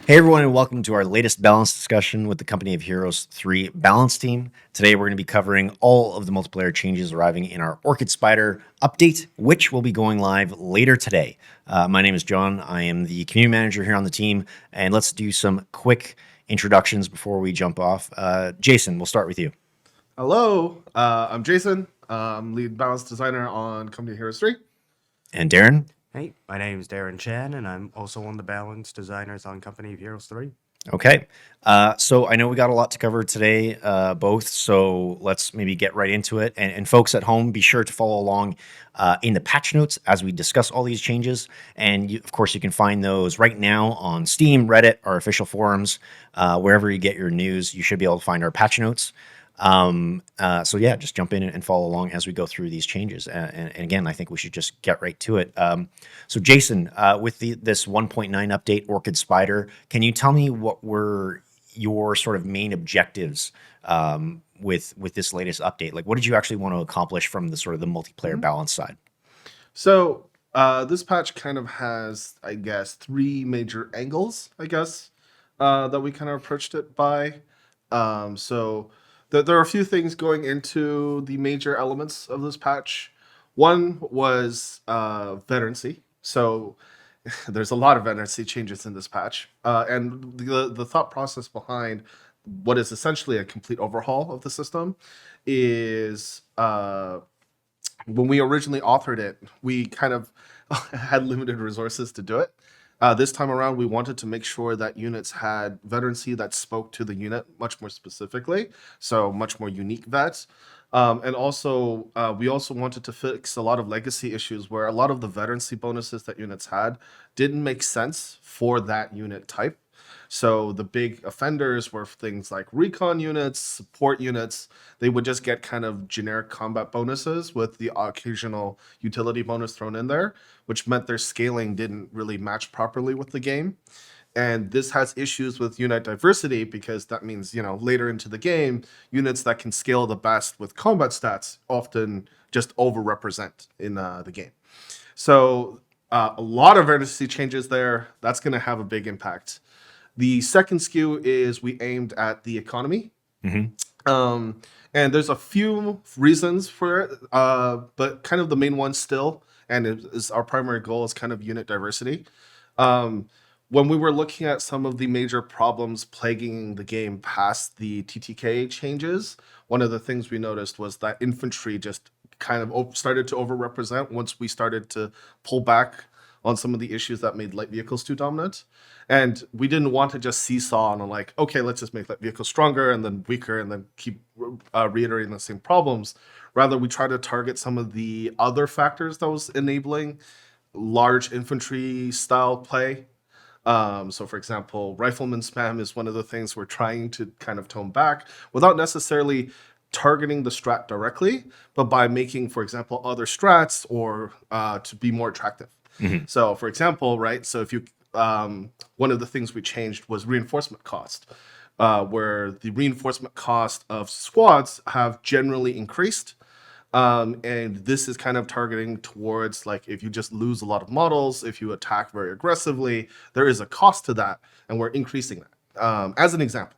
Hey everyone, and welcome to our latest balance discussion with the Company of Heroes 3 balance team. Today we're going to be covering all of the multiplayer changes arriving in our Orchid Spider update, which will be going live later today. My name is John. I am the community manager here on the team, and let's do some quick introductions before we jump off. Jason, we'll start with you. Hello, I'm Jason. I'm lead balance designer on Company Heroes 3. And Darren? Hey, my name is Darren Chan, and I'm also one of the balance designers on Company of Heroes 3. Okay. So I know we got a lot to cover today, both. So let's maybe get right into it. And folks at home, be sure to follow along in the patch notes as we discuss all these changes. And of course, you can find those right now on Steam, Reddit, our official forums, wherever you get your news. You should be able to find our patch notes. So yeah, just jump in and follow along as we go through these changes. And again, I think we should just get right to it. So Jason, with this 1.9 update, Orchid Spider, can you tell me what were your sort of main objectives with this latest update? Like, what did you actually want to accomplish from the sort of the multiplayer balance side? So this patch kind of has, I guess, three major angles, that we kind of approached it by. There are a few things going into the major elements of this patch. One was veterancy. So there's a lot of veterancy changes in this patch, and the thought process behind what is essentially a complete overhaul of the system is when we originally authored it, we kind of had limited resources to do it. This time around, we wanted to make sure that units had veterancy that spoke to the unit much more specifically, so much more unique vets. We also wanted to fix a lot of legacy issues where a lot of the veterancy bonuses that units had didn't make sense for that unit type. So the big offenders were things like recon units, support units. They would just get kind of generic combat bonuses with the occasional utility bonus thrown in there, which meant their scaling didn't really match properly with the game. And this has issues with unit diversity because that means, later into the game, units that can scale the best with combat stats often just overrepresent in the game. So a lot of vertice changes there. That's going to have a big impact. The second skew is we aimed at the economy. Mm-hmm. And there's a few reasons for it, but kind of the main one still, and it is our primary goal, is kind of unit diversity. When we were looking at some of the major problems plaguing the game past the TTK changes, one of the things we noticed was that infantry just kind of started to overrepresent once we started to pull back on some of the issues that made light vehicles too dominant. And we didn't want to just seesaw on like, okay, let's just make light vehicles stronger and then weaker and then keep reiterating the same problems. Rather, we try to target some of the other factors that was enabling large infantry style play. So, for example, rifleman spam is one of the things we're trying to kind of tone back without necessarily targeting the strat directly, but by making, for example, other strats or to be more attractive. Mm-hmm. So, for example, right, so if you one of the things we changed was reinforcement cost, where the reinforcement cost of squads have generally increased. And this is kind of targeting towards like if you just lose a lot of models, if you attack very aggressively, there is a cost to that, and we're increasing that as an example.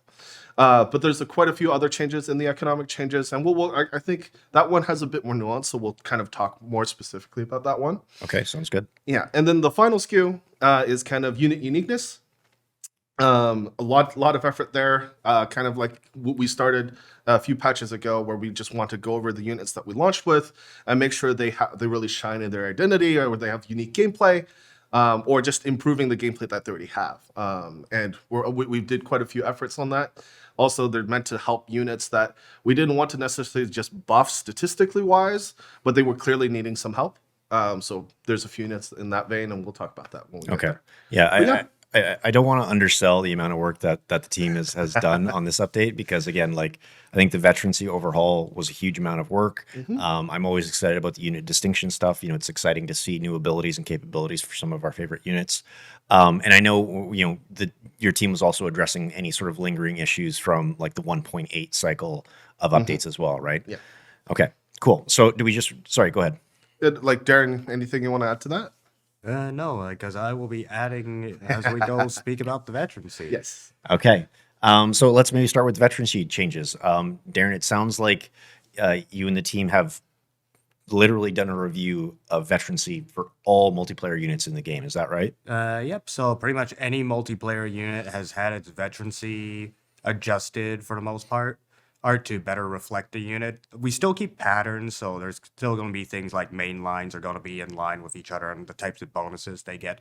But there's quite a few other changes in the economic changes, and I think that one has a bit more nuance, so we'll kind of talk more specifically about that one. Okay, sounds good. Yeah, and then the final skew is kind of unit uniqueness. A lot of effort there, kind of like what we started a few patches ago, where we just want to go over the units that we launched with and make sure they really shine in their identity, or they have unique gameplay, or just improving the gameplay that they already have. And we did quite a few efforts on that. Also, they're meant to help units that we didn't want to necessarily just buff statistically wise, but they were clearly needing some help. So there's a few units in that vein, and we'll talk about that when we get Okay. there. Yeah, But yeah, I don't want to undersell the amount of work that the team has done on this update because again, like I think the veterancy overhaul was a huge amount of work. mhm. I'm always excited about the unit distinction stuff. You know, it's exciting to see new abilities and capabilities for some of our favorite units. And I know that your team was also addressing any sort of lingering issues from like the 1.8 cycle of Mhm. updates as well, right? Yeah. Okay, cool. So do we just sorry, go ahead. Like Darren, anything you want to add to that? No, because I will be adding as we go speak about the veterancy. Yes. Okay. So let's maybe start with veterancy changes. Darren, it sounds like you and the team have literally done a review of veterancy for all multiplayer units in the game. Is that right? Yep. So pretty much any multiplayer unit has had its veterancy adjusted for the most part, or to better reflect the unit. We still keep patterns, so there's still going to be things like main lines are going to be in line with each other and the types of bonuses they get.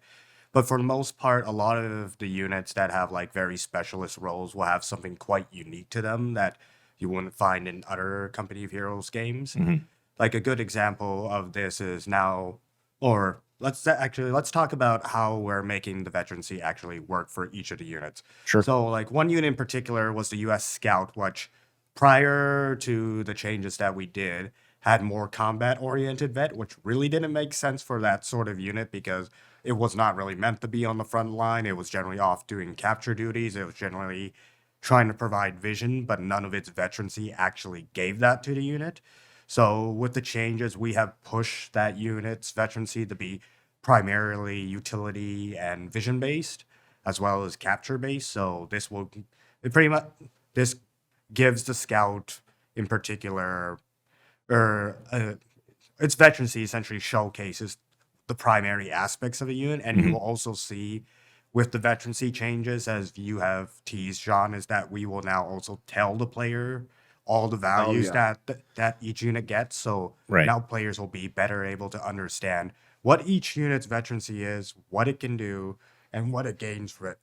But for the most part, a lot of the units that have like very specialist roles will have something quite unique to them that you wouldn't find in other Company of Heroes games. Mhm. Like a good example of this is now, or let's talk about how we're making the veterancy actually work for each of the units. Sure. So like one unit in particular was the US Scout, which prior to the changes that we did had more combat oriented vet, which really didn't make sense for that sort of unit because it was not really meant to be on the front line. It was generally off doing capture duties. It was generally trying to provide vision, but none of its veterancy actually gave that to the unit. So with the changes, we have pushed that unit's veterancy to be primarily utility and vision based, as well as capture based. So this will it pretty much this gives the scout in particular, or its veterancy essentially showcases the primary aspects of a unit, and you Mhm. will also see with the veterancy changes, as you have teased, John, is that we will now also tell the player all the Oh values yeah. that each unit gets. So Right. now players will be better able to understand what each unit's veterancy is, what it can do, and what it gains for it.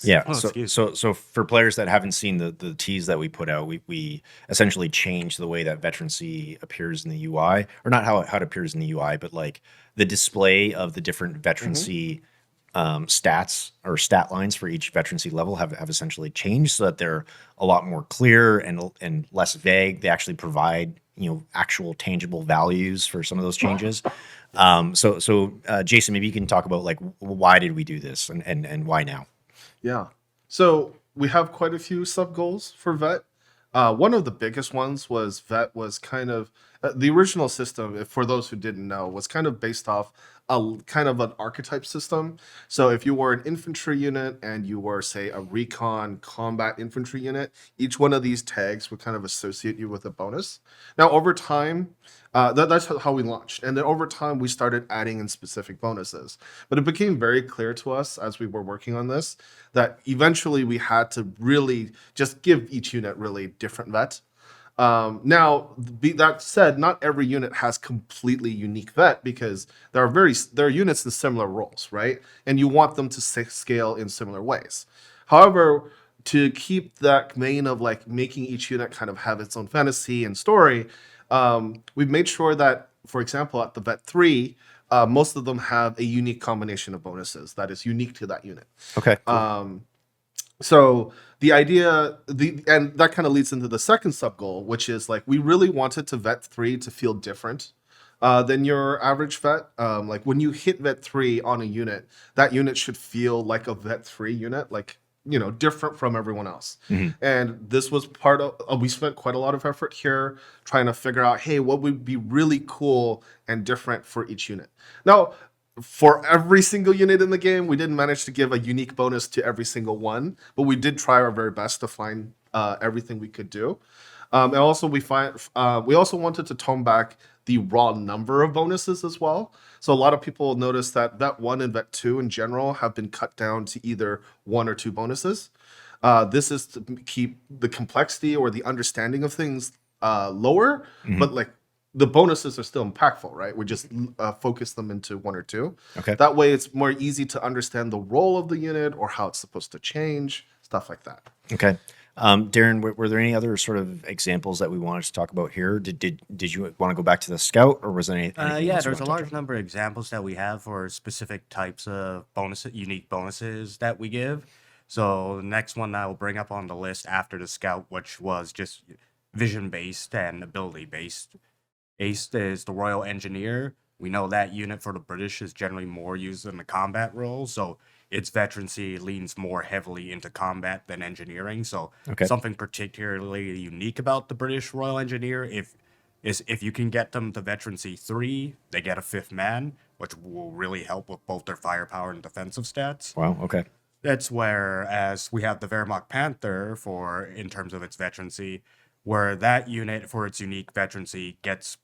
Yeah. Oh, So excuse me. so so for players that haven't seen the teas that we put out, we essentially changed the way that veterancy appears in the UI, or not how it appears in the UI, but like the display of the different Hmm. veterancy stats or stat lines for each veterancy level have essentially changed so that they're a lot more clear and less vague. They actually provide actual tangible values for some of those changes. Jason, maybe you can talk about like why did we do this and why now? Yeah. So we have quite a few sub goals for vet. One of the biggest ones was vet was kind of the original system. For those who didn't know, was kind of based off kind of an archetype system. So if you were an infantry unit and you were, say, a recon combat infantry unit, each one of these tags would kind of associate you with a bonus. Now over time, that's how we launched, and then over time we started adding in specific bonuses. But it became very clear to us as we were working on this that eventually we had to really just give each unit really different vet. Now, that said, not every unit has completely unique vet because there are units in similar roles, right? And you want them to scale in similar ways. However, to keep that vein of like making each unit kind of have its own fantasy and story, we've made sure that, for example, at the vet 3, most of them have a unique combination of bonuses that is unique to that unit. Okay, cool. So the idea, and that kind of leads into the second sub goal, which is like we really wanted to vet 3 to feel different than your average vet. Like when you hit vet 3 on a unit, that unit should feel like a vet 3 unit, like different from everyone else. Mhm. And this was part of. We spent quite a lot of effort here trying to figure out, hey, what would be really cool and different for each unit. Now, for every single unit in the game, we didn't manage to give a unique bonus to every single one, but we did try our very best to find everything we could do. And also, we also wanted to tone back the raw number of bonuses as well. So a lot of people noticed that Vet 1 and Vet 2 in general have been cut down to either one or two bonuses. This is to keep the complexity or the understanding of things lower, Mhm. but like the bonuses are still impactful, right? We just focus them into one or two. Okay. That way, it's more easy to understand the role of the unit or how it's supposed to change, stuff like that. Okay. Darren, were there any other sort of examples that we wanted to talk about here? Did you want to go back to the scout, or was there anything Yeah, else you there's want a to touch large on? number of examples that we have for specific types of unique bonuses that we give. So the next one I will bring up on the list after the scout, which was just vision based and ability based. Ace is the Royal Engineer. We know that unit for the British is generally more used in the combat role, so its veterancy leans more heavily into combat than engineering. So Okay. something particularly unique about the British Royal Engineer, if is if you can get them to Veterancy 3, they get a 5th man, which will really help with both their firepower and defensive stats. Wow. Okay. That's whereas we have the Wehrmacht Panther for in terms of its veterancy, where that unit for its unique veterancy gets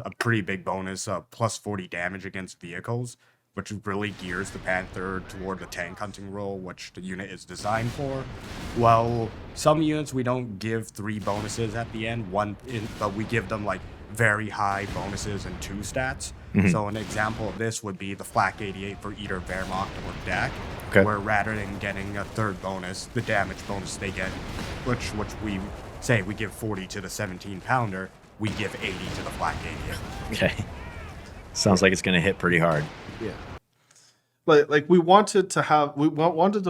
a pretty big bonus of plus 40 damage against vehicles, which really gears the Panther toward the tank hunting role, which the unit is designed for. Well, some units we don't give 3 bonuses at the end, but we give them like very high bonuses and 2 stats. So an example of this would be the Flak 88 for either Wehrmacht or DAC, Okay. where rather than getting a 3rd bonus, the damage bonus they get, which we say we give 40 to the 17 pounder, we give 80 to the Flak 88. Okay. Sounds like it's going to hit pretty hard. Yeah. Like we wanted to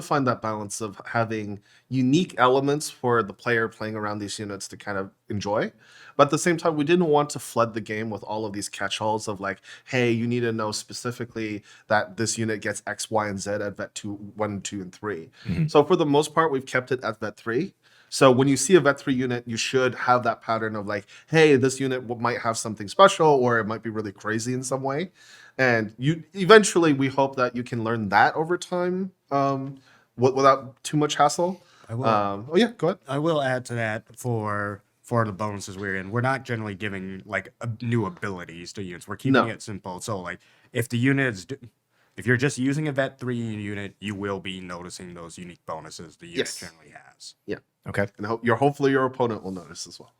find that balance of having unique elements for the player playing around these units to kind of enjoy, but at the same time we didn't want to flood the game with all of these catch-alls of like, hey, you need to know specifically that this unit gets X, Y, and Z at vet 2, 1, 2, and 3. So for the most part, we've kept it at vet 3. So when you see a vet 3 unit, you should have that pattern of like, hey, this unit might have something special, or it might be really crazy in some way. And you eventually, we hope that you can learn that over time, without too much hassle. I will. Oh yeah, go ahead. I will add to that for the bonuses we're in. We're not generally giving like new abilities to units. We're keeping No. it simple. So like if the units, if you're just using a vet 3 unit, you will be noticing those unique bonuses the unit Yes. generally has. Yeah, Okay. and hopefully your opponent will notice as well.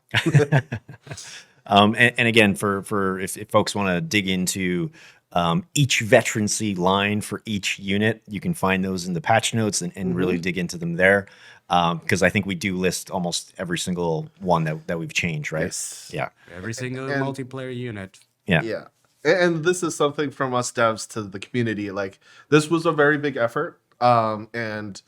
And again, for if folks want to dig into each veterancy line for each unit, you can find those in the patch notes and really dig into them there. Because I think we do list almost every single one that we've changed, right? Yes. Yeah. Every single And- multiplayer unit. Yeah. Yeah. And this is something from us devs to the community. Like, this was a very big effort. And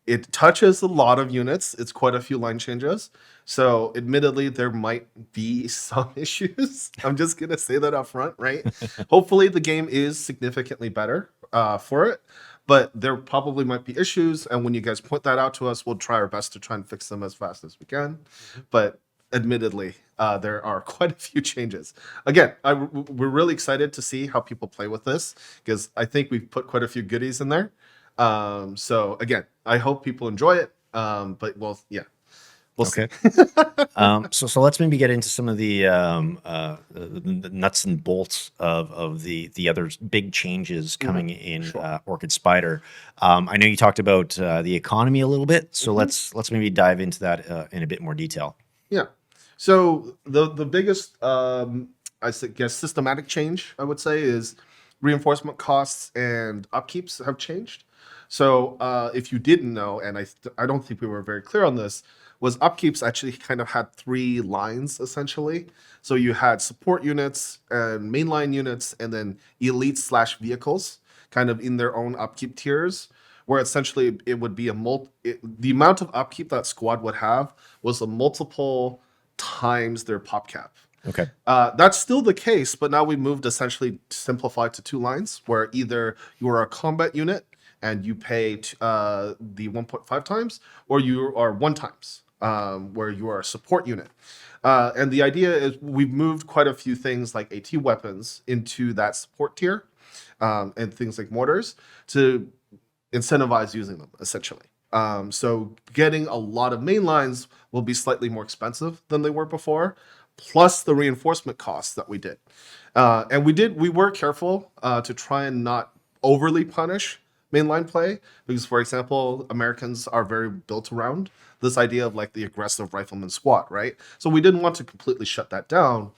it touches a lot of units. It's quite a few line changes. So, admittedly, there might be some issues. I'm just going to say that up front, right? Hopefully, the game is significantly better for it. But there probably might be issues. And when you guys point that out to us, we'll try our best to try and fix them as fast as we can. But admittedly, there are quite a few changes. Again, we're really excited to see how people play with this because I think we've put quite a few goodies in there. So again, I hope people enjoy it. But well, yeah, we'll see. Okay. So let's maybe get into some of the nuts and bolts of the other big changes coming in Orchid Spider. I know you talked about the economy a little bit, so let's maybe dive into that in a bit more detail. Yeah. So the biggest, I guess, systematic change I would say is reinforcement costs and upkeeps have changed. So if you didn't know, and I don't think we were very clear on this, was upkeeps actually kind of had 3 lines essentially. So you had support units and mainline units, and then elite/vehicles, kind of in their own upkeep tiers. Where essentially it would be the amount of upkeep that squad would have was a multiple times their pop cap. Okay. That's still the case, but now we moved essentially simplified to 2 lines, where either you are a combat unit and you pay the 1.5 times, or you are 1 times, where you are a support unit. And the idea is we've moved quite a few things like AT weapons into that support tier, and things like mortars to incentivize using them essentially. So getting a lot of main lines will be slightly more expensive than they were before, plus the reinforcement costs that we did. And we were careful to try and not overly punish mainline play because, for example, Americans are very built around this idea of like the aggressive rifleman squad, right? So we didn't want to completely shut that down,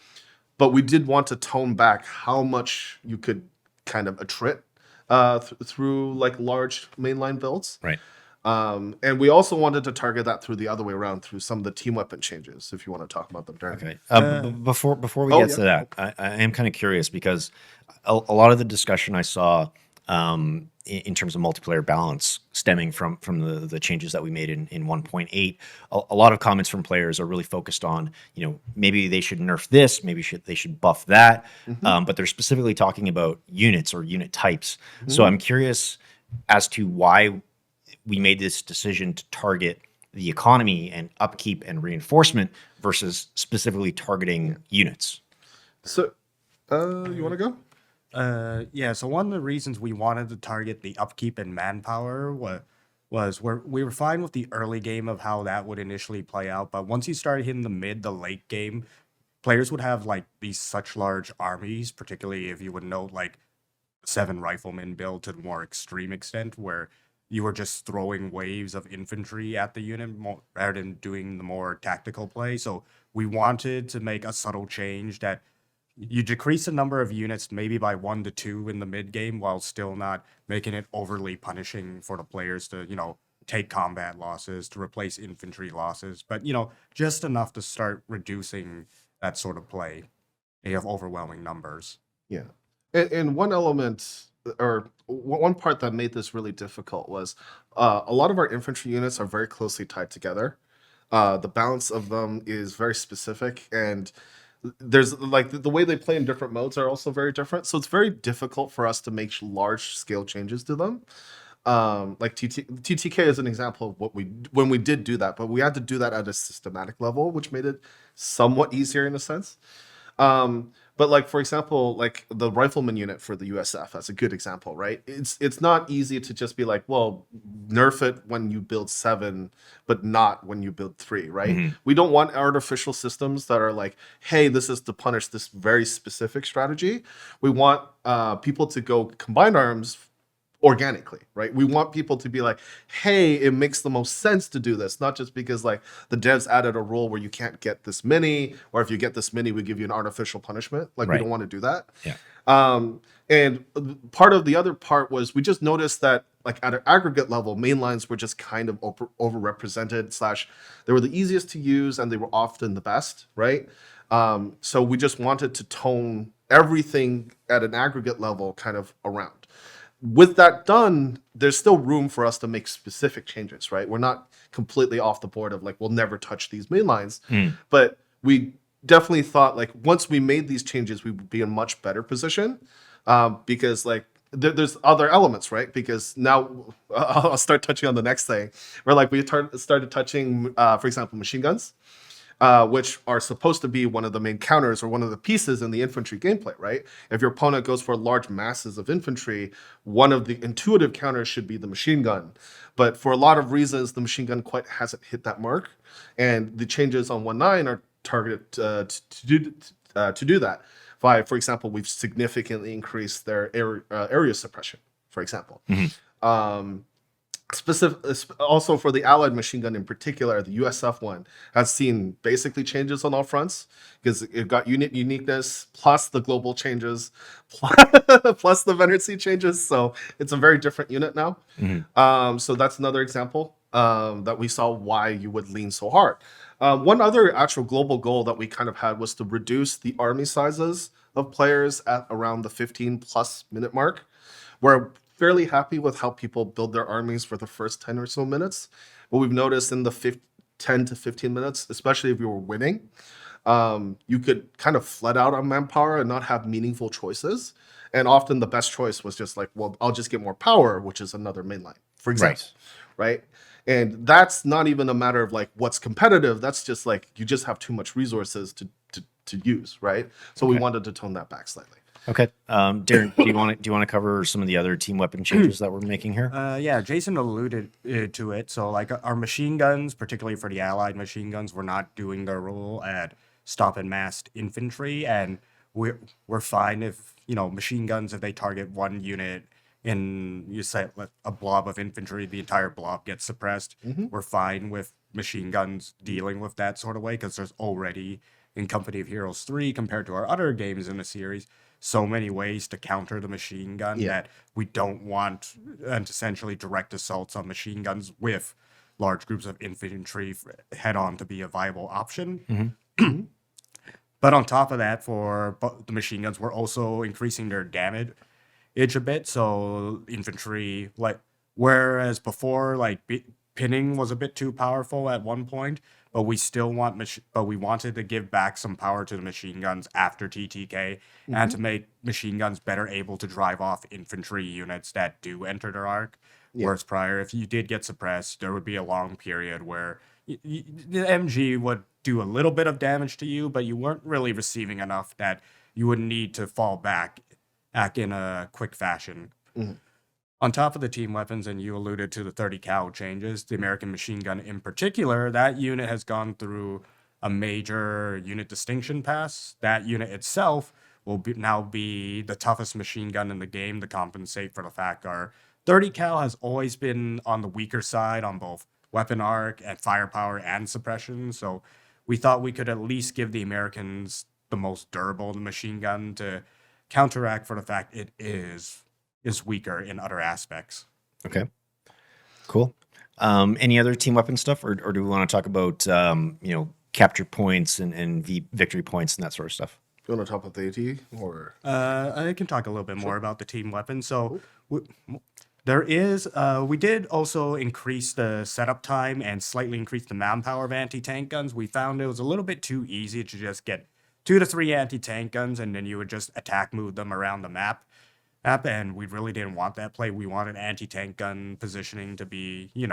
but we did want to tone back how much you could kind of attrit through like large mainline builds. Right. And we also wanted to target that through the other way around through some of the team weapon changes, if you want to talk about them, Darren. Okay. Before we get to that, I am kind of curious because a lot of the discussion I saw in terms of multiplayer balance stemming from the changes that we made in 1.8, a lot of comments from players are really focused on, maybe they should nerf this, maybe they should buff that, but they're specifically talking about units or unit types. So I'm curious as to why we made this decision to target the economy and upkeep and reinforcement versus specifically targeting units. So, you want to go? Yeah, so one of the reasons we wanted to target the upkeep and manpower was we were fine with the early game of how that would initially play out, but once you started hitting the late game, players would have like these such large armies, particularly if you would note like 7 riflemen build to the more extreme extent where you were just throwing waves of infantry at the unit rather than doing the more tactical play. So we wanted to make a subtle change that you decrease the number of units maybe by 1 to 2 in the mid game while still not making it overly punishing for the players to, take combat losses, to replace infantry losses, but, just enough to start reducing that sort of play. You have overwhelming numbers. Yeah. And one element or one part that made this really difficult was a lot of our infantry units are very closely tied together. The balance of them is very specific, and there's like the way they play in different modes are also very different. So it's very difficult for us to make large scale changes to them. Like TTK is an example of when we did do that, but we had to do that at a systematic level, which made it somewhat easier in a sense. But like for example, like the rifleman unit for the USF, that's a good example, right? It's not easy to just be like, well, nerf it when you build 7, but not when you build 3, right? We don't want artificial systems that are like, hey, this is to punish this very specific strategy. We want people to go combined arms organically, right? We want people to be like, hey, it makes the most sense to do this, not just because like the devs added a rule where you can't get this many, or if you get this many, we give you an artificial punishment. Like we don't want to do that. Yeah. And part of the other part was we just noticed that like at an aggregate level, main lines were just kind of overrepresented / they were the easiest to use and they were often the best, right? So we just wanted to tone everything at an aggregate level kind of around. With that done, there's still room for us to make specific changes, right? We're not completely off the board of like, we'll never touch these main lines. But we definitely thought like once we made these changes, we would be in a much better position because like there's other elements, right? Because now I'll start touching on the next thing where like we started touching, for example, machine guns. Which are supposed to be one of the main counters or one of the pieces in the infantry gameplay, right? If your opponent goes for large masses of infantry, one of the intuitive counters should be the machine gun. But for a lot of reasons, the machine gun quite hasn't hit that mark. And the changes on 1.9 are targeted to do that. For example, we've significantly increased their area suppression, for example. Also for the allied machine gun in particular, the USF one has seen basically changes on all fronts because it got unit uniqueness plus the global changes plus the Veterancy changes. So it's a very different unit now. So that's another example that we saw why you would lean so hard. One other actual global goal that we kind of had was to reduce the army sizes of players at around the 15+ minute mark. We're fairly happy with how people build their armies for the first 10 or so minutes. But we've noticed in the 10 to 15 minutes, especially if you were winning, you could kind of flood out on manpower and not have meaningful choices. And often the best choice was just like, well, I'll just get more power, which is another mainline, for example, right? And that's not even a matter of like what's competitive. That's just like you just have too much resources to use, right? So we wanted to tone that back slightly. Okay. Darren, do you want to cover some of the other team weapon changes that we're making here? Yeah, Jason alluded to it. So, like, our machine guns, particularly for the allied machine guns, were not doing their role at stop and massed infantry, and we're fine if machine guns, if they target one unit and you set a blob of infantry, the entire blob gets suppressed. We're fine with machine guns dealing with that sort of way because there's already in Company of Heroes 3 compared to our other games in the series so many ways to counter the machine gun that we don't want essentially direct assaults on machine guns with large groups of infantry head on to be a viable option. But on top of that, for the machine guns, we're also increasing their damage a bit. So infantry, like whereas before, like pinning was a bit too powerful at one point, but we still but we wanted to give back some power to the machine guns after TTK and Hmm. to make machine guns better able to drive off infantry units that do enter their arc. Yeah. Whereas prior, if you did get suppressed, there would be a long period where the MG would do a little bit of damage to you, but you weren't really receiving enough that you would need to fall back in a quick fashion. Mhm. On top of the team weapons, and you alluded to the 30 cal changes, the American machine gun in particular, that unit has gone through a major unit distinction pass. That unit itself will now be the toughest machine gun in the game to compensate for the fact our 30 cal has always been on the weaker side on both weapon arc and firepower and suppression. So we thought we could at least give the Americans the most durable machine gun to counteract for the fact it is weaker in other aspects. Okay, cool. Any other team weapon stuff, or do we want to talk about capture points and victory points and that sort of stuff? You want to talk about the AT or? I can talk a little bit more about the team weapon. So there is, we did also increase the setup time and slightly increase the manpower of anti-tank guns. We found it was a little bit too easy to just get 2 to 3 anti-tank guns and then you would just attack move them around the map. And we really didn't want that play. We wanted anti-tank gun positioning to be, you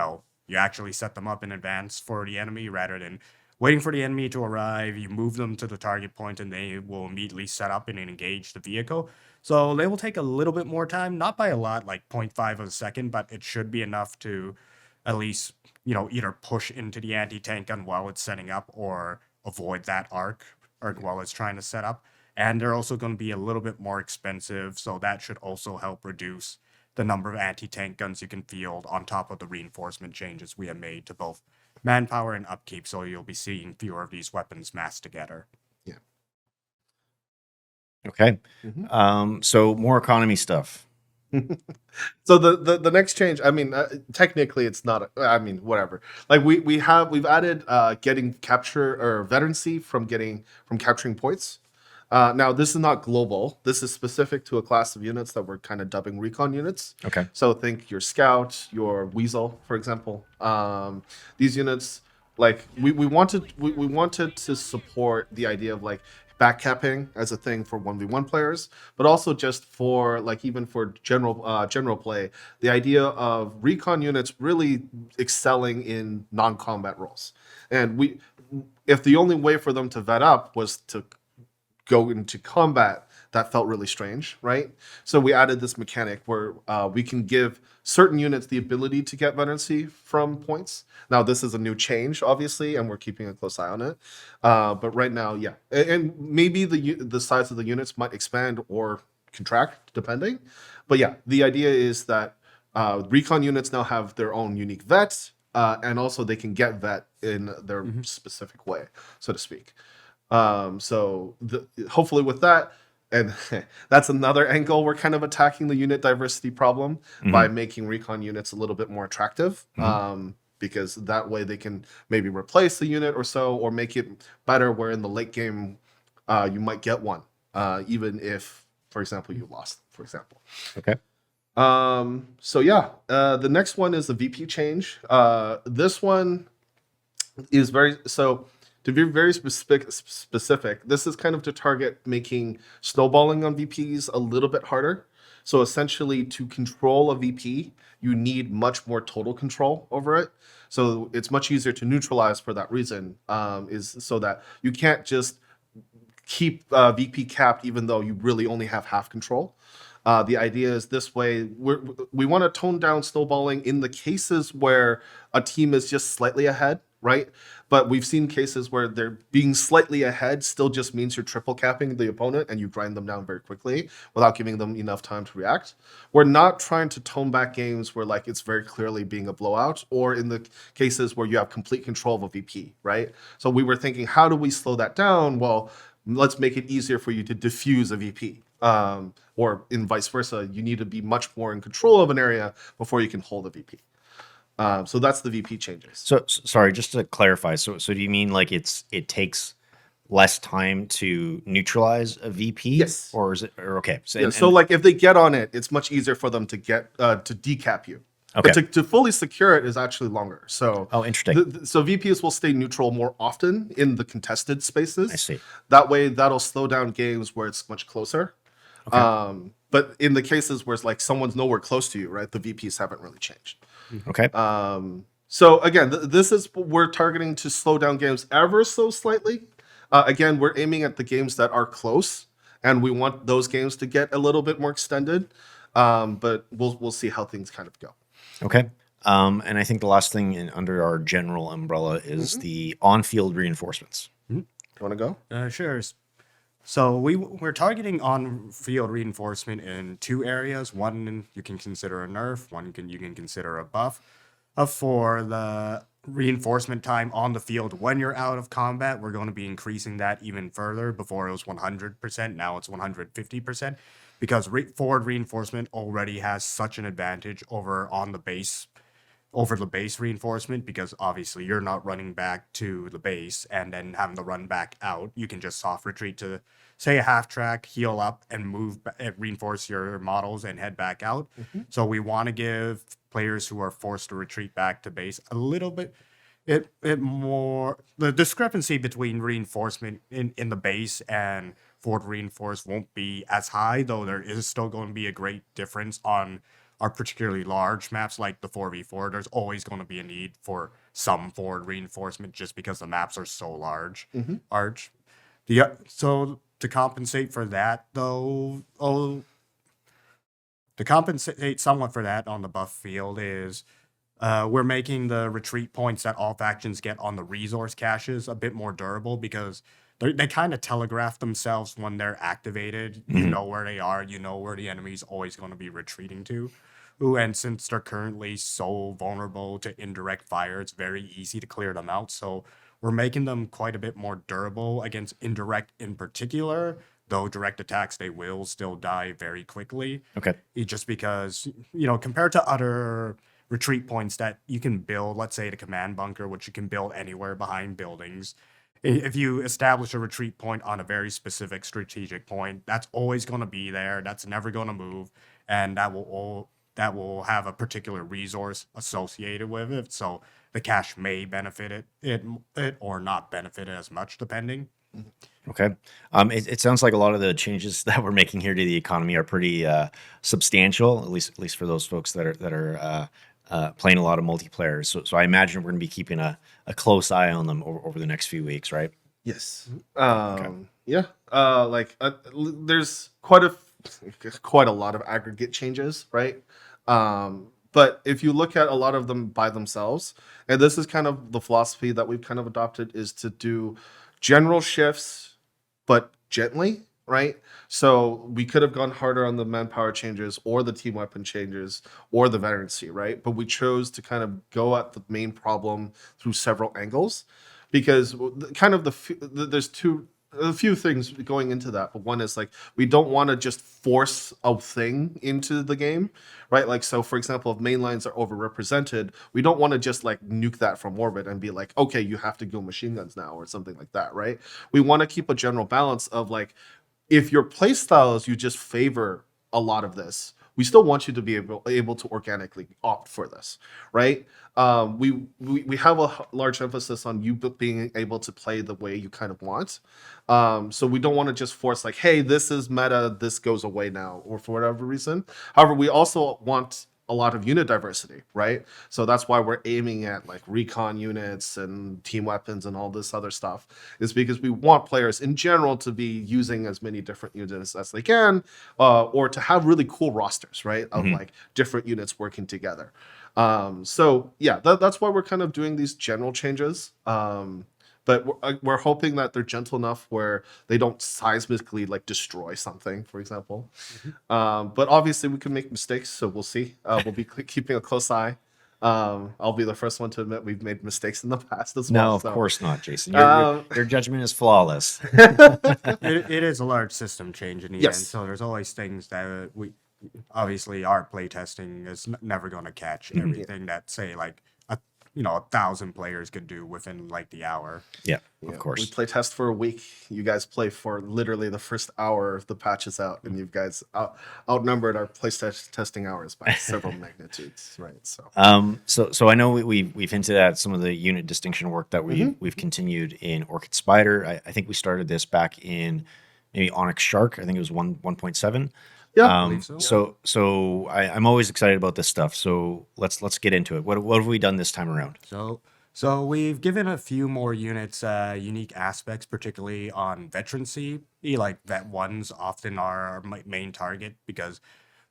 actually set them up in advance for the enemy rather than waiting for the enemy to arrive. You move them to the target point and they will immediately set up and engage the vehicle. So they will take a little bit more time, not by a lot, like 0.5 of a second, but it should be enough to at least, either push into the anti-tank gun while it's setting up or avoid that arc while it's trying to set up. And they're also going to be a little bit more expensive, so that should also help reduce the number of anti-tank guns you can field on top of the reinforcement changes we have made to both manpower and upkeep, so you'll be seeing fewer of these weapons massed together. Yeah. Okay. Mhm. So more economy stuff. So the next change, I mean, technically it's not. I mean, whatever. Like we've added getting capture or veterancy from capturing points. Now this is not global. This is specific to a class of units that we're kind of dubbing recon units. Okay. So think your scout, your weasel, for example. These units, like we wanted to support the idea of like backcapping as a thing for 1v1 players, but also just for like even for general play, the idea of recon units really excelling in non-combat roles. And if the only way for them to vet up was to go into combat, that felt really strange, right? So we added this mechanic where we can give certain units the ability to get veterancy from points. Now this is a new change, obviously, and we're keeping a close eye on it. But right now, yeah, and maybe the size of the units might expand or contract depending. But yeah, the idea is that recon units now have their own unique vets, and also they can get vet in their specific way, so to speak. Hopefully with that, and that's another angle we're kind of attacking the unit diversity problem by making recon units a little bit more attractive. Because that way they can maybe replace the unit or so, or make it better where in the late game you might get one, even if, for example, you lost, for example. Okay. So yeah, the next one is the VP change. This one is to be very specific, this is kind of to target making snowballing on VPs a little bit harder. So essentially, to control a VP, you need much more total control over it. So it's much easier to neutralize for that reason, is so that you can't just keep VP capped even though you really only have half control. The idea is this way, we want to tone down snowballing in the cases where a team is just slightly ahead, right? But we've seen cases where they're being slightly ahead still just means you're triple capping the opponent and you grind them down very quickly without giving them enough time to react. We're not trying to tone back games where like it's very clearly being a blowout, or in the cases where you have complete control of a VP, right? So we were thinking, how do we slow that down? Well, let's make it easier for you to diffuse a VP. Or in vice versa, you need to be much more in control of an area before you can hold a VP. So that's the VP changes. So sorry, just to clarify. So do you mean like it takes less time to neutralize a VP? Yes. Or is it? Or okay. So like if they get on it, it's much easier for them to get to decap you. Okay. But to fully secure it is actually longer. So Oh, interesting. so VPs will stay neutral more often in the contested spaces. I see. That way, that'll slow down games where it's much closer. Okay. But in the cases where it's like someone's nowhere close to you, right? The VPs haven't really changed. Okay. So again, this is we're targeting to slow down games ever so slightly. Again, we're aiming at the games that are close, and we want those games to get a little bit more extended. But we'll see how things kind of go. Okay. And I think the last thing under our general umbrella is the on-field reinforcements. You want to go? Sure. So we're targeting on-field reinforcement in two areas. One you can consider a nerf. One you can consider a buff. For the reinforcement time on the field when you're out of combat, we're going to be increasing that even further. Before it was 100%, now it's 150%, because forward reinforcement already has such an advantage over the base reinforcement, because obviously you're not running back to the base and then having to run back out. You can just soft retreat to, say, a half track, heal up, and reinforce your models and head back out. So we want to give players who are forced to retreat back to base a little bit more. The discrepancy between reinforcement in the base and forward reinforce won't be as high, though there is still going to be a great difference on our particularly large maps like the 4v4. There's always going to be a need for some forward reinforcement just because the maps are so large. So to compensate for that, though, to compensate somewhat for that on the buff field is we're making the retreat points that all factions get on the resource caches a bit more durable, because they kind of telegraph themselves when they're activated. You know where they are. You know where the enemy's always going to be retreating to. And since they're currently so vulnerable to indirect fire, it's very easy to clear them out. So we're making them quite a bit more durable against indirect in particular, though direct attacks, they will still die very quickly. Okay. Just because, compared to other retreat points that you can build, let's say the command bunker, which you can build anywhere behind buildings. If you establish a retreat point on a very specific strategic point, that's always going to be there. That's never going to move. And that will have a particular resource associated with it. So the cache may benefit it or not benefit it as much, depending. Okay. It sounds like a lot of the changes that we're making here to the economy are pretty substantial, at least for those folks that are playing a lot of multiplayer. So I imagine we're going to be keeping a close eye on them over the next few weeks, right? Yes. Yeah. There's quite a lot of aggregate changes, right? But if you look at a lot of them by themselves, and this is kind of the philosophy that we've kind of adopted, is to do general shifts, but gently, right? So we could have gone harder on the manpower changes or the team weapon changes or the veterancy, right? But we chose to kind of go at the main problem through several angles, because kind of there's a few things going into that. But one is like, we don't want to just force a thing into the game, right? Like, so for example, if main lines are overrepresented, we don't want to just like nuke that from orbit and be like, okay, you have to go machine guns now or something like that, right? We want to keep a general balance of like, if your play styles, you just favor a lot of this, we still want you to be able to organically opt for this, right? We have a large emphasis on you being able to play the way you kind of want. So we don't want to just force like, hey, this is meta, this goes away now, or for whatever reason. However, we also want a lot of unit diversity, right? So that's why we're aiming at like recon units and team weapons and all this other stuff, is because we want players in general to be using as many different units as they can, or to have really cool rosters, right? Of like different units working together. So yeah, that's why we're kind of doing these general changes. But we're hoping that they're gentle enough where they don't seismically like destroy something, for example. But obviously we can make mistakes, so we'll see. We'll be keeping a close eye. I'll be the first one to admit we've made mistakes in the past as well. No, of course not, Jason. Your judgment is flawless. It is a large system change in the end, so there's always things that obviously our playtesting is never going to catch everything that, say, like 1,000 players could do within like the hour. Yeah, Yeah, of course. we play test for a week. You guys play for literally the first hour of the patch is out, and you guys outnumbered our testing hours by several magnitudes, right? So So I know we've hinted at some of the unit distinction work that we've continued in Orchid Spider. I think we started this back in maybe Onyx Shark. I think it was 1.7. yeah, believe so. So I'm always excited about this stuff. So let's get into it. What have we done this time around? So we've given a few more units unique aspects, particularly on veterancy. Like Vet 1s often are our main target because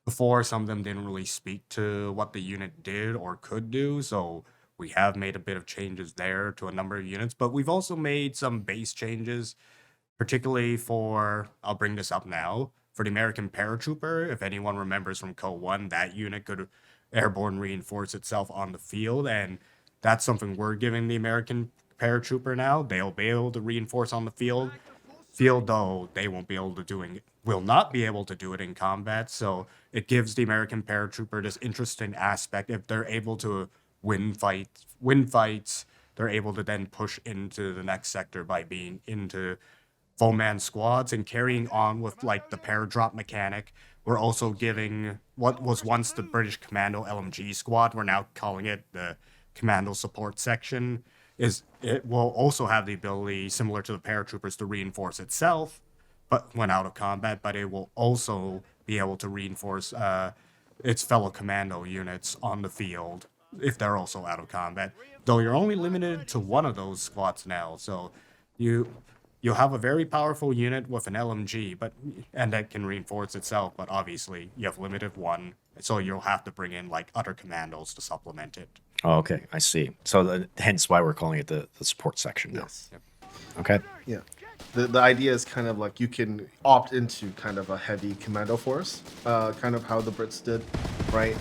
before some of them didn't really speak to what the unit did or could do. So we have made a bit of changes there to a number of units, but we've also made some base changes, particularly for, I'll bring this up now, for the American Paratrooper. If anyone remembers from Co 1, that unit could airborne reinforce itself on the field, and that's something we're giving the American Paratrooper now. They'll be able to reinforce on the field, though they won't be able to will not be able to do it in combat. So it gives the American Paratrooper this interesting aspect. If they're able to win fights, they're able to then push into the next sector by being into full man squads and carrying on with like the paradrop mechanic. We're also giving what was once the British Commando LMG squad, we're now calling it the Commando Support Section. It will also have the ability, similar to the paratroopers, to reinforce itself, but when out of combat. But it will also be able to reinforce its fellow commando units on the field if they're also out of combat. Though you're only limited to one of those squads now, so you you'll have a very powerful unit with an LMG, and that can reinforce itself. But obviously, you have limited one, so you'll have to bring in like other commandos to supplement it. Oh, okay, I see. So hence why we're calling it the support section now. yes, Okay. yeah. The idea is kind of like you can opt into kind of a heavy commando force, kind of how the Brits did, right?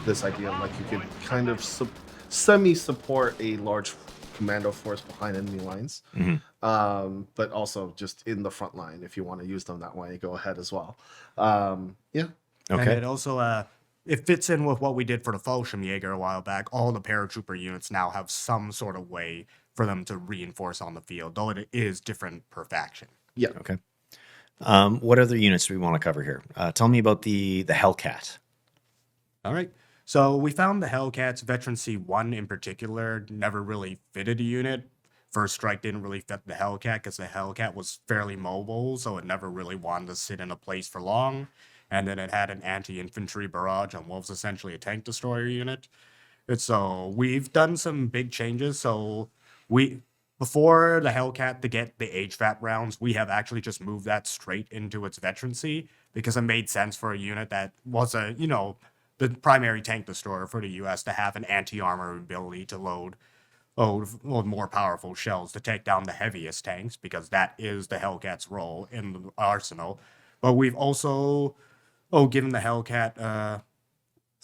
This idea of like you could kind of semi-support a large commando force behind enemy lines, but also just in the front line if you want to use them that way, go ahead as well. Yeah, And Okay. it also it fits in with what we did for the Fallschirmjäger a while back. All the paratrooper units now have some sort of way for them to reinforce on the field, though it is different per faction. yeah. Okay. What other units do we want to cover here? Tell me about the Hellcat. All right. So we found the Hellcats, Veterancy 1 in particular, never really fitted a unit. First Strike didn't really fit the Hellcat because the Hellcat was fairly mobile, so it never really wanted to sit in a place for long. And then it had an anti-infantry barrage and was essentially a tank destroyer unit. So we've done some big changes. So we before the Hellcat to get the HVAT rounds, we have actually just moved that straight into its veterancy because it made sense for a unit that was the primary tank destroyer for the US to have an anti-armor ability to load more powerful shells to take down the heaviest tanks, because that is the Hellcat's role in the arsenal. But we've also given the Hellcat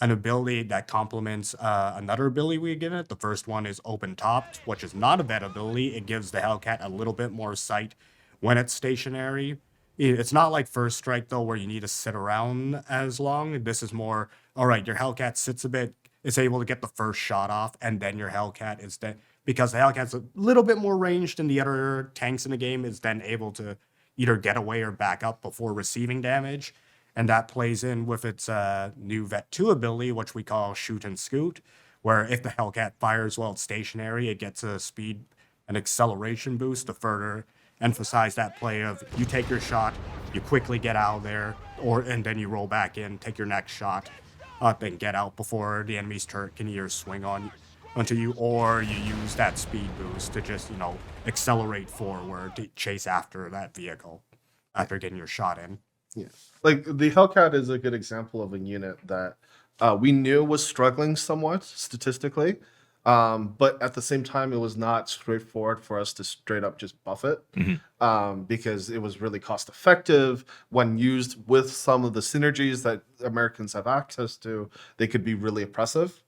an ability that complements another ability we give it. The first one is Open Topped, which is not a vet ability. It gives the Hellcat a little bit more sight when it's stationary. It's not like First Strike, though, where you need to sit around as long. This is more, all right, your Hellcat sits a bit, is able to get the first shot off, and then your Hellcat is then, because the Hellcat's a little bit more ranged than the other tanks in the game, is then able to either get away or back up before receiving damage. And that plays in with its new Vet 2 ability, which we call Shoot and Scoot, where if the Hellcat fires while it's stationary, it gets a speed and acceleration boost to further emphasize that play of you take your shot, you quickly get out of there, and then you roll back in, take your next shot up and get out before the enemy's turret can either swing onto you, or you use that speed boost to just, accelerate forward to chase after that vehicle after getting your shot in. Yeah, like the Hellcat is a good example of a unit that we knew was struggling somewhat statistically, but at the same time, it was not straightforward for us to straight up just buff it, because it was really cost effective when used with some of the synergies that Americans have access to. They could be really oppressive.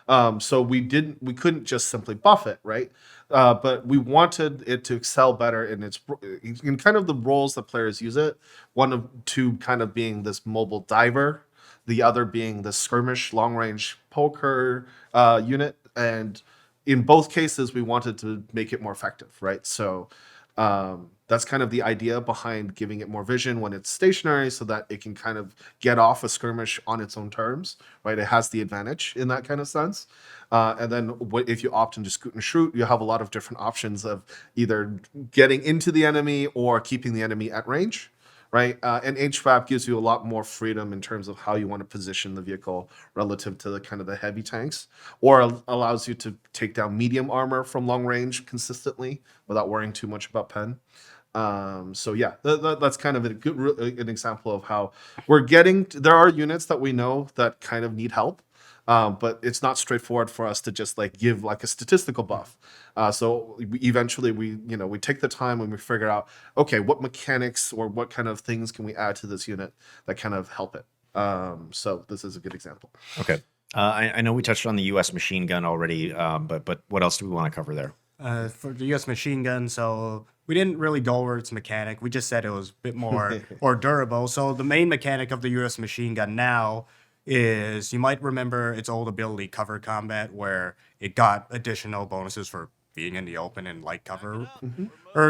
So we couldn't just simply buff it, right? But we wanted it to excel better in kind of the roles that players use it. One of two kind of being this mobile diver, the other being the skirmish long range poker unit, and in both cases, we wanted to make it more effective, right? So that's kind of the idea behind giving it more vision when it's stationary, so that it can kind of get off a skirmish on its own terms, right? It has the advantage in that kind of sense. And then if you opt into scoot and shoot, you have a lot of different options of either getting into the enemy or keeping the enemy at range, right? And HVAP gives you a lot more freedom in terms of how you want to position the vehicle relative to the kind of the heavy tanks, or allows you to take down medium armor from long range consistently without worrying too much about pen. So yeah, that's kind of an example of how we're getting. There are units that we know that kind of need help. But it's not straightforward for us to just like give like a statistical buff. So eventually we take the time and we figure out, okay, what mechanics or what kind of things can we add to this unit that kind of help it. So this is a good example. Okay. I know we touched on the U.S. machine gun already, but what else do we want to cover there? For the U.S. machine gun, so we didn't really go over its mechanic. We just said it was a bit more or durable. So the main mechanic of the U.S. machine gun now is, you might remember its old ability, cover combat, where it got additional bonuses for being in the open and light cover.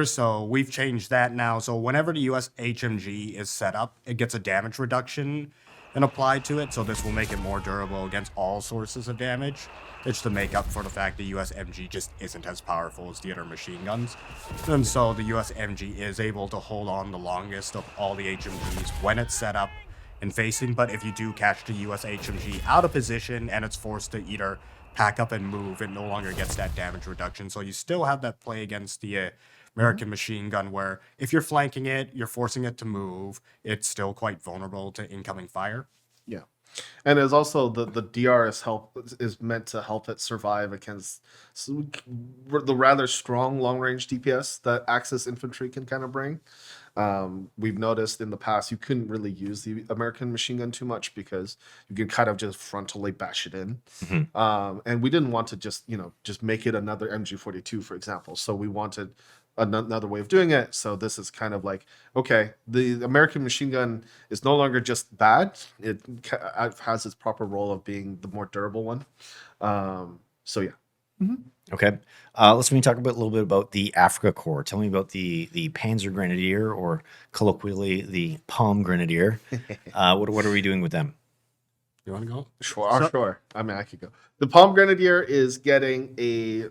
So we've changed that now. So whenever the U.S. HMG is set up, it gets a damage reduction and applied to it. So this will make it more durable against all sources of damage. It's to make up for the fact the US MG just isn't as powerful as the other machine guns. And so the US MG is able to hold on the longest of all the HMGs when it's set up and facing. But if you do catch the US HMG out of position and it's forced to either pack up and move, it no longer gets that damage reduction. So you still have that play against the American machine gun, where if you're flanking it, you're forcing it to move, it's still quite vulnerable to incoming fire. Yeah. And there's also the DR is meant to help it survive against the rather strong long range DPS that Axis infantry can kind of bring. We've noticed in the past you couldn't really use the American machine gun too much because you can kind of just frontally bash it in. And we didn't want to just make it another MG42, for example. So we wanted another way of doing it. So this is kind of like, okay, the American machine gun is no longer just bad. It has its proper role of being the more durable one. So yeah. Okay. Let's talk a little bit about the Africa Corps. Tell me about the Panzer Grenadier, or colloquially the Palm Grenadier. What are we doing with them? You want to go? Sure. I mean, I could go. The Palm Grenadier is getting a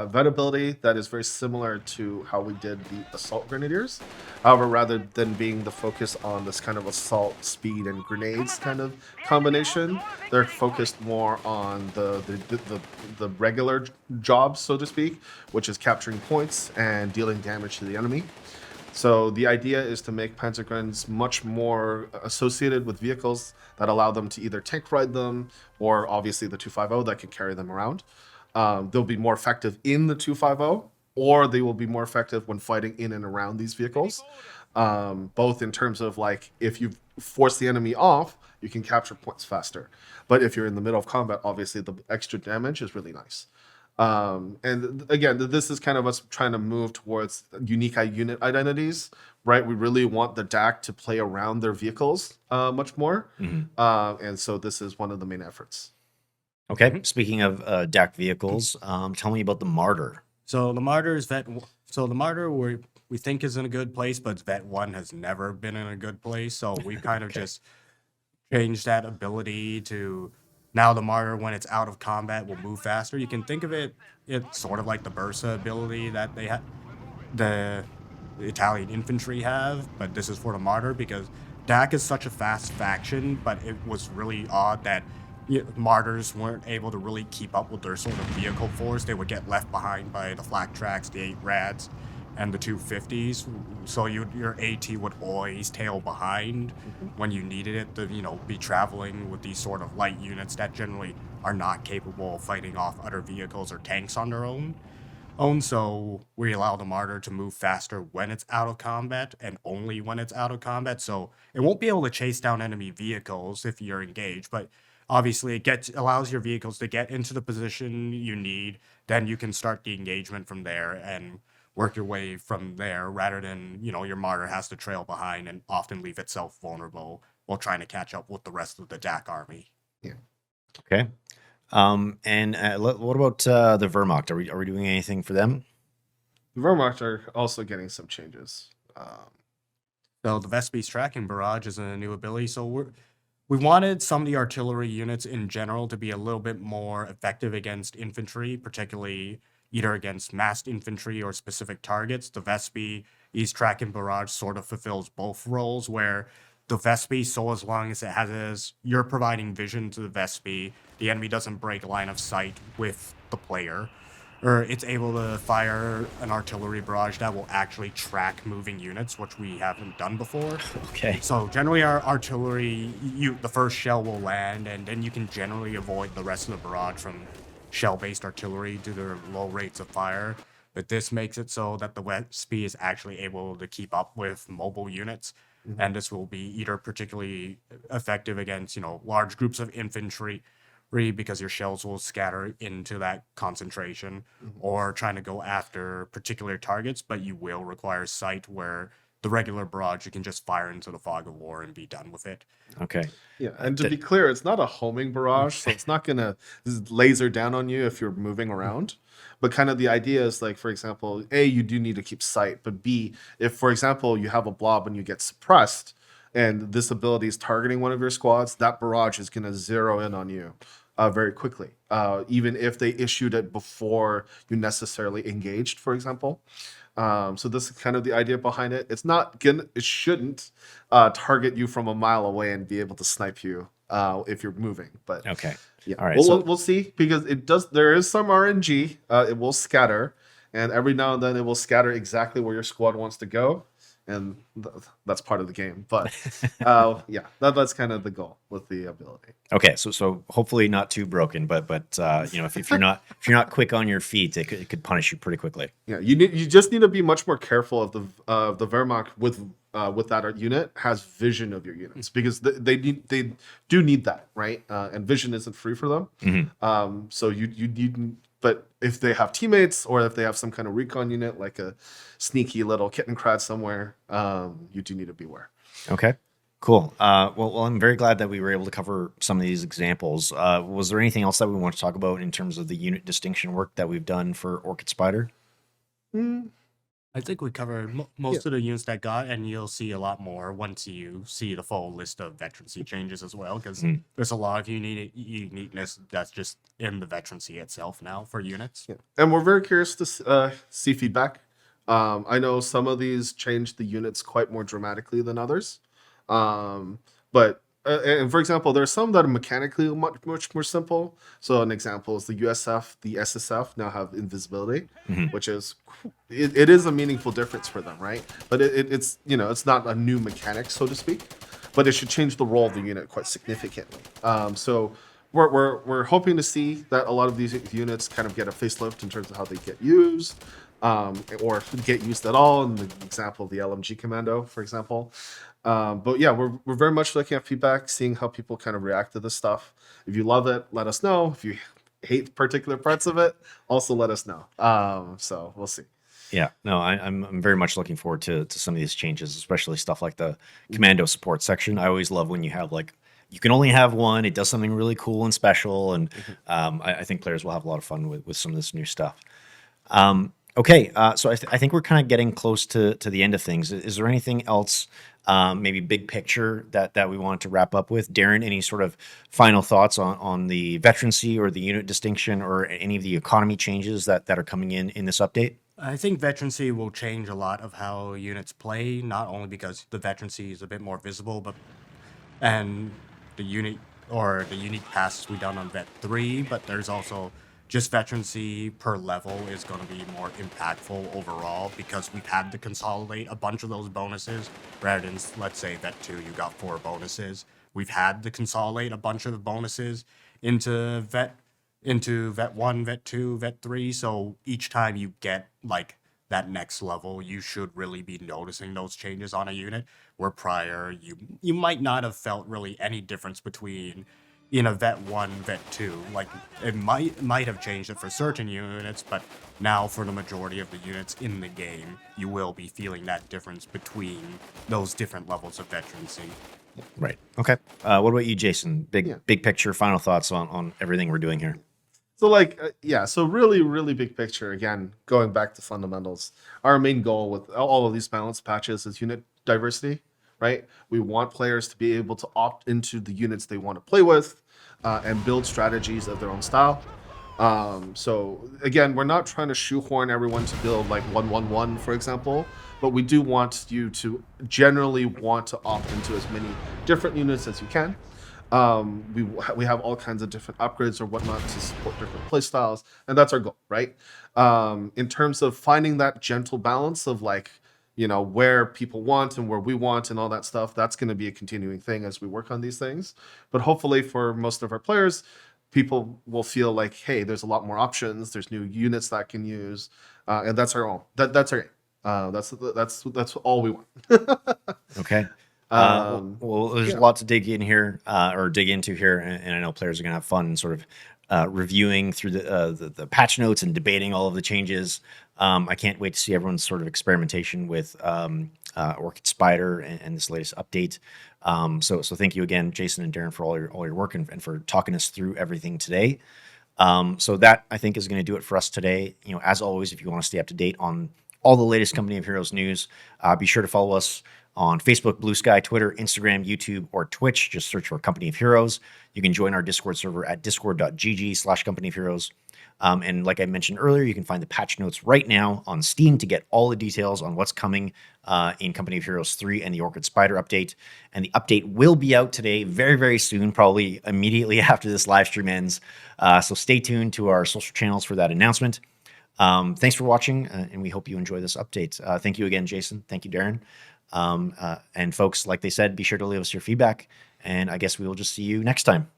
vet ability that is very similar to how we did the Assault Grenadiers. However, rather than being the focus on this kind of assault, speed, and grenades kind of combination, they're focused more on the regular jobs, so to speak, which is capturing points and dealing damage to the enemy. So the idea is to make Panzergrens much more associated with vehicles that allow them to either tank ride them, or obviously the 250 that can carry them around. They'll be more effective in the 250, or they will be more effective when fighting in and around these vehicles. Both in terms of, like, if you force the enemy off, you can capture points faster. But if you're in the middle of combat, obviously the extra damage is really nice. And again, this is kind of us trying to move towards unique unit identities, right? We really want the DAC to play around their vehicles much more. And so this is one of the main efforts. Okay. Speaking of DAC vehicles, tell me about the Martyr. So the Martyr is the Martyr we think is in a good place, but Vet 1 has never been in a good place. So we kind of just changed that ability to, now the Martyr, when it's out of combat, will move faster. You can think of it's sort of like the Bursa ability that the Italian infantry have, but this is for the Martyr, because DAC is such a fast faction, but it was really odd that Martyrs weren't able to really keep up with their sort of vehicle force. They would get left behind by the Flak Tracks, the 8 Rads, and the 250s. So your AT would always tail behind when you needed it to, be traveling with these sort of light units that generally are not capable of fighting off other vehicles or tanks on their own. So we allow the Martyr to move faster when it's out of combat, and only when it's out of combat. So it won't be able to chase down enemy vehicles if you're engaged, but obviously it allows your vehicles to get into the position you need. Then you can start the engagement from there and work your way from there, rather than, your Martyr has to trail behind and often leave itself vulnerable while trying to catch up with the rest of the DAC army. Yeah. Okay. And what about the Wehrmacht? Are we doing anything for them? The Wehrmacht are also getting some changes. So the Vespy's tracking barrage is a new ability. So we wanted some of the artillery units in general to be a little bit more effective against infantry, particularly either against massed infantry or specific targets. The Vespy's tracking barrage sort of fulfills both roles, where the Vespy, so as long as it has you're providing vision to the Vespy, the enemy doesn't break line of sight with the player, or it's able to fire an artillery barrage that will actually track moving units, which we haven't done before. Okay. So generally, our artillery, the first shell will land, and then you can generally avoid the rest of the barrage from shell-based artillery due to their low rates of fire. But this makes it so that the Wespy is actually able to keep up with mobile units, and this will be either particularly effective against large groups of infantry, because your shells will scatter into that concentration, or trying to go after particular targets, but you will require sight, where the regular barrage you can just fire into the fog of war and be done with it. Okay. Yeah, and to be clear, it's not a homing barrage, so it's not gonna laser down on you if you're moving around. But kind of the idea is like, for example, A, you do need to keep sight, but B, if for example you have a blob and you get suppressed, and this ability is targeting one of your squads, that barrage is gonna zero in on you very quickly, even if they issued it before you necessarily engaged, for example. So this is kind of the idea behind it. It shouldn't target you from a mile away and be able to snipe you if you're moving. But Okay. yeah, All right. we'll see, because it does. There is some RNG. It will scatter, and every now and then it will scatter exactly where your squad wants to go, and that's part of the game. But yeah, that's kind of the goal with the ability. Okay, so hopefully not too broken, but if you're not quick on your feet, it could punish you pretty quickly. Yeah, you just need to be much more careful of the Wehrmacht with that unit has vision of your units, because they do need that, right? And vision isn't free for them. So you need, but if they have teammates, or if they have some kind of recon unit like a sneaky little kitten crowd somewhere, you do need to beware. Okay, cool. Well, I'm very glad that we were able to cover some of these examples. Was there anything else that we want to talk about in terms of the unit distinction work that we've done for Orchid Spider? I think we covered most of the units that got, and you'll see a lot more once you see the full list of veterancy changes as well, because there's a lot of uniqueness that's just in the veterancy itself now for units. Yeah. And we're very curious to see feedback. I know some of these changed the units quite more dramatically than others. But and for example, there are some that are mechanically much more simple. So an example is the USF, the SSF now have invisibility, which is it is a meaningful difference for them, right? But it's it's not a new mechanic, so to speak, but it should change the role of the unit quite significantly. So we're hoping to see that a lot of these units kind of get a facelift in terms of how they get used, or get used at all. In the example of the LMG Commando, for example. But yeah, we're very much looking at feedback, seeing how people kind of react to this stuff. If you love it, let us know. If you hate particular parts of it, also let us know. So we'll see. Yeah, no, I'm very much looking forward to some of these changes, especially stuff like the commando support section. I always love when you have you can only have one. It does something really cool and special, and I think players will have a lot of fun with some of this new stuff. Okay, so I think we're kind of getting close to the end of things. Is there anything else, maybe big picture, that we want to wrap up with? Darren, any sort of final thoughts on the veterancy or the unit distinction or any of the economy changes that are coming in this update? I think veterancy will change a lot of how units play, not only because the veterancy is a bit more visible, and the unique passes we done on Vet 3, but there's also just veterancy per level is going to be more impactful overall, because we've had to consolidate a bunch of those bonuses, rather than, let's say, Vet 2, you got 4 bonuses. We've had to consolidate a bunch of the bonuses into Vet 1, Vet 2, Vet 3, so each time you get that next level, you should really be noticing those changes on a unit, where prior you might not have felt really any difference between in a Vet 1, Vet 2. It might have changed it for certain units, but now for the majority of the units in the game, you will be feeling that difference between those different levels of veterancy. Right. Okay. What about you, Jason? Yeah. Big picture, final thoughts on everything we're doing here. So like yeah, so really big picture again, going back to fundamentals. Our main goal with all of these balance patches is unit diversity, right? We want players to be able to opt into the units they want to play with and build strategies of their own style. So again, we're not trying to shoehorn everyone to build like 1-1-1, for example, but we do want you to generally want to opt into as many different units as you can. We have all kinds of different upgrades or whatnot to support different playstyles, and that's our goal, right? In terms of finding that gentle balance of like, where people want and where we want and all that stuff, that's going to be a continuing thing as we work on these things. But hopefully, for most of our players, people will feel like, hey, there's a lot more options. There's new units that I can use, and that's our own. That's our aim. That's all we want. Okay. Well, there's Yeah. a lot to dig in here, or dig into here, and I know players are gonna have fun sort of reviewing through the patch notes and debating all of the changes. I can't wait to see everyone's sort of experimentation with Orchid Spider and this latest update. So thank you again, Jason and Darren, for all your work and for talking us through everything today. So that I think is going to do it for us today. As always, if you want to stay up to date on all the latest Company of Heroes news, be sure to follow us on Facebook, Blue Sky, Twitter, Instagram, YouTube, or Twitch. Just search for Company of Heroes. You can join our Discord server at discord.gg/Company of Heroes. And like I mentioned earlier, you can find the patch notes right now on Steam to get all the details on what's coming in Company of Heroes 3 and the Orchid Spider update. And the update will be out today very soon, probably immediately after this live stream ends. So stay tuned to our social channels for that announcement. Thanks for watching, and we hope you enjoy this update. Thank you again, Jason. Thank you, Darren. And folks, like they said, be sure to leave us your feedback, and I guess we will just see you next time.